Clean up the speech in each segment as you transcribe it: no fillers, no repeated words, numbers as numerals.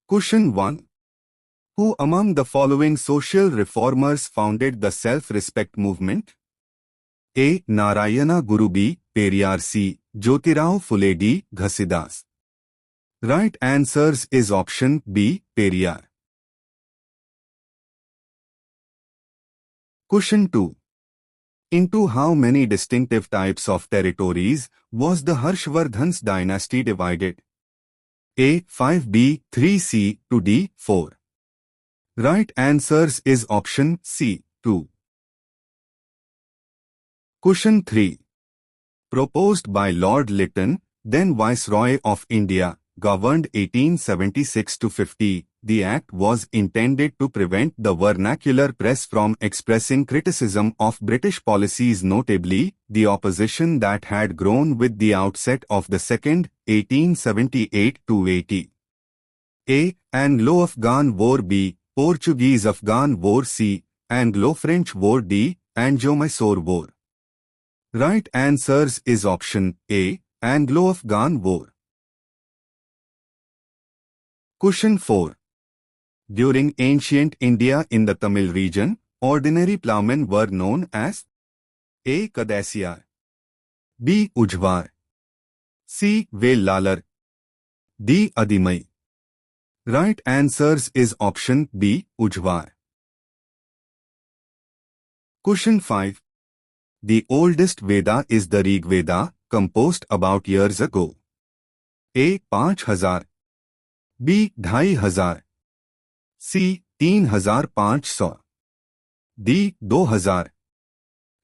Question 1. Who among the following social reformers founded the self-respect movement? A. Narayana Guru, B. Periyar, C. Jyotirao Phule, D. Ghasidas. Right answers is option B. Periyar. Question 2. Into how many distinctive types of territories was the Harshvardhan's dynasty divided? A. 5, B. 3, C. 2, D. 4. Right answers is option C. 2. Question 3. Proposed by Lord Lytton, then Viceroy of India, governed 1876 to 50, the act was intended to prevent the vernacular press from expressing criticism of British policies, notably the opposition that had grown with the outset of the Second, 1878 to 80. A. Anglo-Afghan War, B. Portuguese-Afghan War, C. Anglo-French War, D. Anglo-Mysore War. Right answers is option A. Anglo-Afghan War. Question 4. During ancient India in the Tamil region, ordinary ploughmen were known as A. Kadasyar, B. Ujhvar, C. Vellalar, D. Adimai. Right answers is option B. Ujhvar. Question 5. The oldest Veda is the Rig Veda, composed about years ago. A. 5000, B. 2500, C. 3500, D. 2000.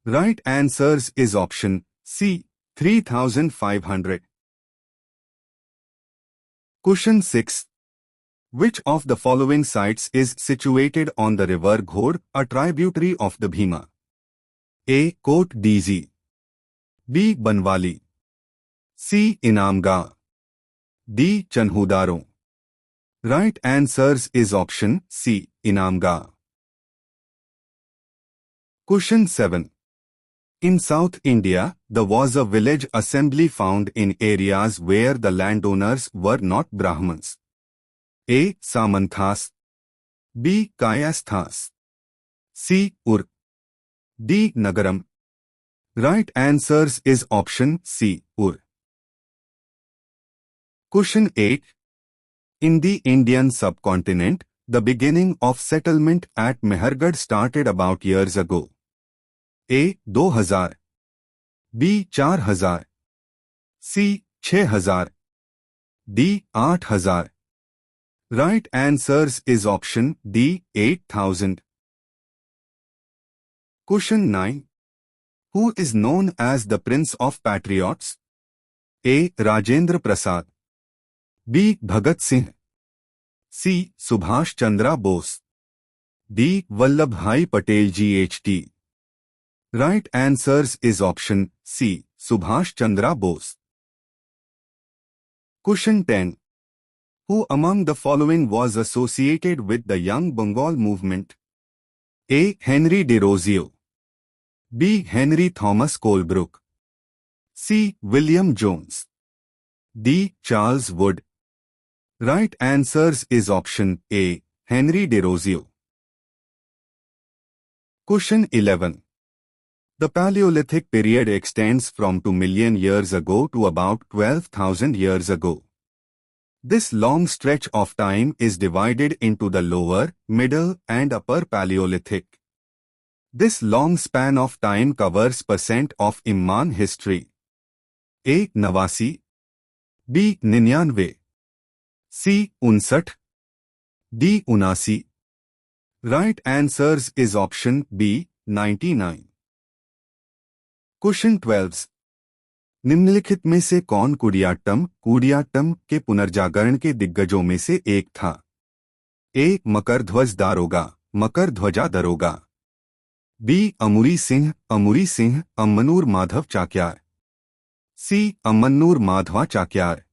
Right answers is option C. 3500. Question 6. Which of the following sites is situated on the river Ghod, a tributary of the Bhima? A. Kot DZ, B. Banwali, C. Inamgah, D. Chanhudaro. Right answers is option C. Inamgah. Question 7. In South India, there was a village assembly found in areas where the landowners were not Brahmins. A. Samanthas, B. Kayasthas, C. Ur, D. Nagaram. Right answers is option C. Ur. Question 8. In the Indian subcontinent, the beginning of settlement at Mehergarh started about years ago. A. 2000, B. 4000, C. 6000, D. 8000. Right answers is option D. 8000. Question 9. Who is known as the Prince of Patriots? A. Rajendra Prasad, B. Bhagat Singh, C. Subhash Chandra Bose, D. Vallabhbhai Patel GHT. Right answers is option C. Subhash Chandra Bose. Question 10. Who among the following was associated with the Young Bengal movement? A. Henry de Rossio, B. Henry Thomas Colebrook, C. William Jones, D. Charles Wood. Right answers is option A. Henry de Rossio. Question 11. The Paleolithic period extends from 2 million years ago to about 12,000 years ago. This long stretch of time is divided into the lower, middle, and upper Paleolithic. This long span of time covers % of Imman history. A. Nawasi, B. 99, C. 59, D. 79. Right answers is option B. 99. Question 12. निम्नलिखित में से कौन कुडियाट्टम के पुनर्जागरण के दिग्गजों में से एक था? A. मकरध्वज दारोगा, मकरध्वजा दरोगा, B. अमूरी Singh अम्मनूर Madhav Chakyar, C. अम्मनूर Madhava Chakyar,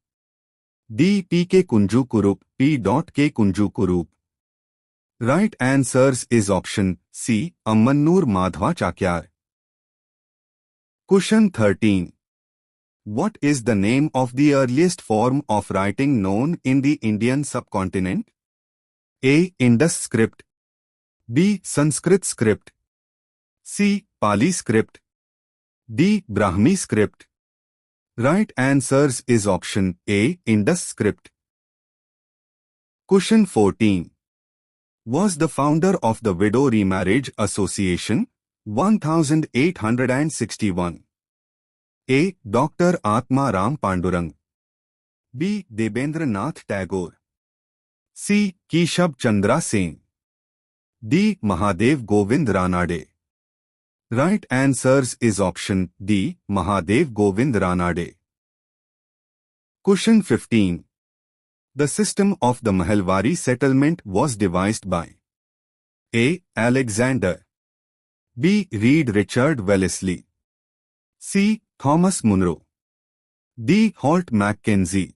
D. P. K. Kunju कुरूप, P. K. कुंजू कुरूप. Right answers is option C. Ammanur Madhva Chakyar. Question 13. What is the name of the earliest form of writing known in the Indian subcontinent? A. Indus script. B. Sanskrit script. C. Pali script. D. Brahmi script. Right answers is option A. Indus script. Question 14. Was the founder of the Widow Remarriage Association? 1861. A. Dr. Atma Ram Pandurang. B. Debendra Nath Tagore. C. Keshab Chandra Sen. D. Mahadev Govind Ranade. Right answers is option D. Mahadev Govind Ranade. Question 15. The system of the Mahalwari settlement was devised by A. Alexander. B. Reed Richard Wellesley. C. Thomas Munro. D. Holt Mackenzie.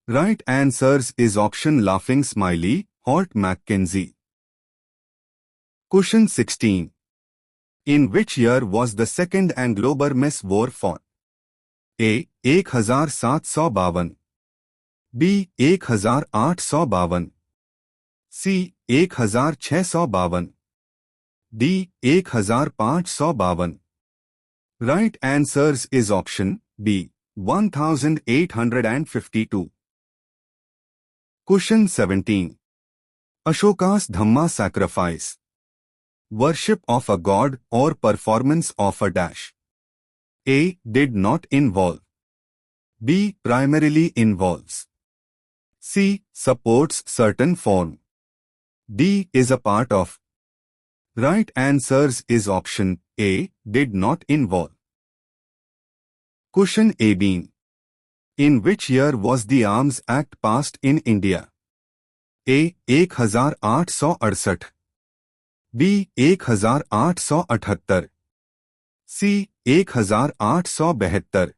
Right answers is option Laughing Smiley, Holt Mackenzie. Question 16. In which year was the Second Anglo-Burmese War fought? A. 1752. B. 1852. C. 1652. D. 1552. Right answers is option B. 1852. Question 17. Ashoka's Dhamma sacrifice. Worship of a god or performance of a dash. A. Did not involve. B. Primarily involves. C. Supports certain form. D. Is a part of. Right answers is option A. Did not involve. Question 18. In which year was the Arms Act passed in India? A. 1868. B. 1878. C. 1872.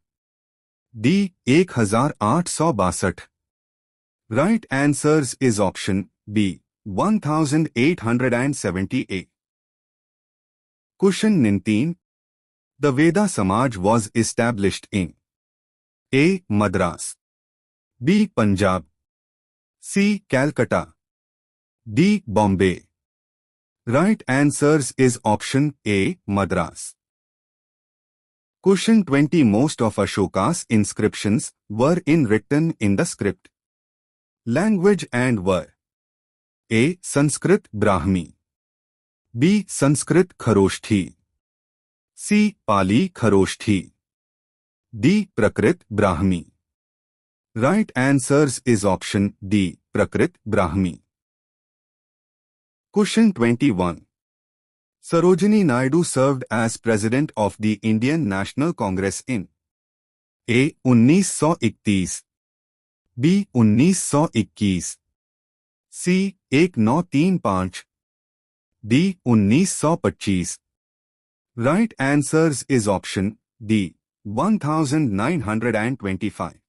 D. 1862. Right answers is option B. 1878. Question 19. The Veda Samaj was established in A. Madras. B. Punjab. C. Calcutta. D. Bombay. Right answers is option A. Madras. Question 20. Most of Ashoka's inscriptions were written in the script. Language and were A. Sanskrit Brahmi. B. Sanskrit Kharoshthi. C. Pali Kharoshthi. D. Prakrit Brahmi. Right answers is option D. Prakrit Brahmi. Question 21. Sarojini Naidu served as President of the Indian National Congress in A. 1931. B. 1921. C. 1935. D. 1925. Right answers is option D. 1925.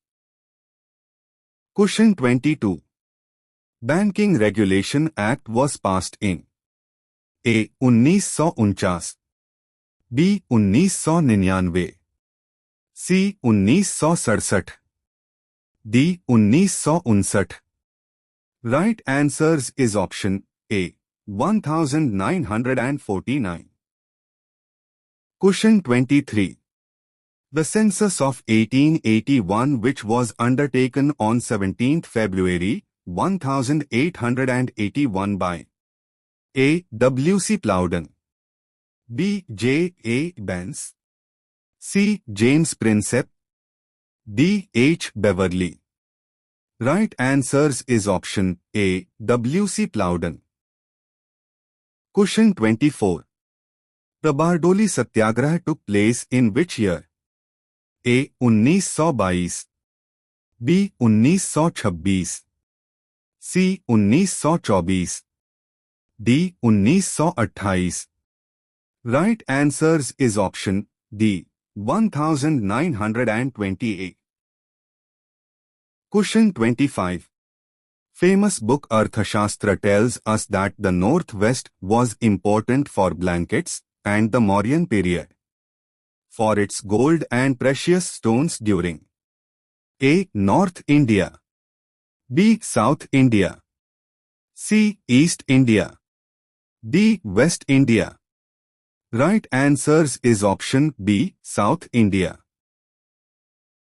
Question 22. Banking Regulation Act was passed in A. 1949. B. 1999. C. 1967. D. 1959. Right answers is option A. 1949. Question 23. The census of 1881, which was undertaken on 17th February 1881 by A. W. C. Plowden. B. J. A. Benz. C. James Prinsep. D. H. Beverly. Right answers is option A. W. C. Plowden. Question 24. The Bardoli Satyagraha took place in which year? A. 1922. B. 1926. C. 1924. D. 1928. Right answers is option D. 1928. Question 25. Famous book Arthashastra tells us that the Northwest was important for blankets and the Mauryan period for its gold and precious stones during A. North India. B. South India. C. East India. D. West India. Right answers is option B. South India.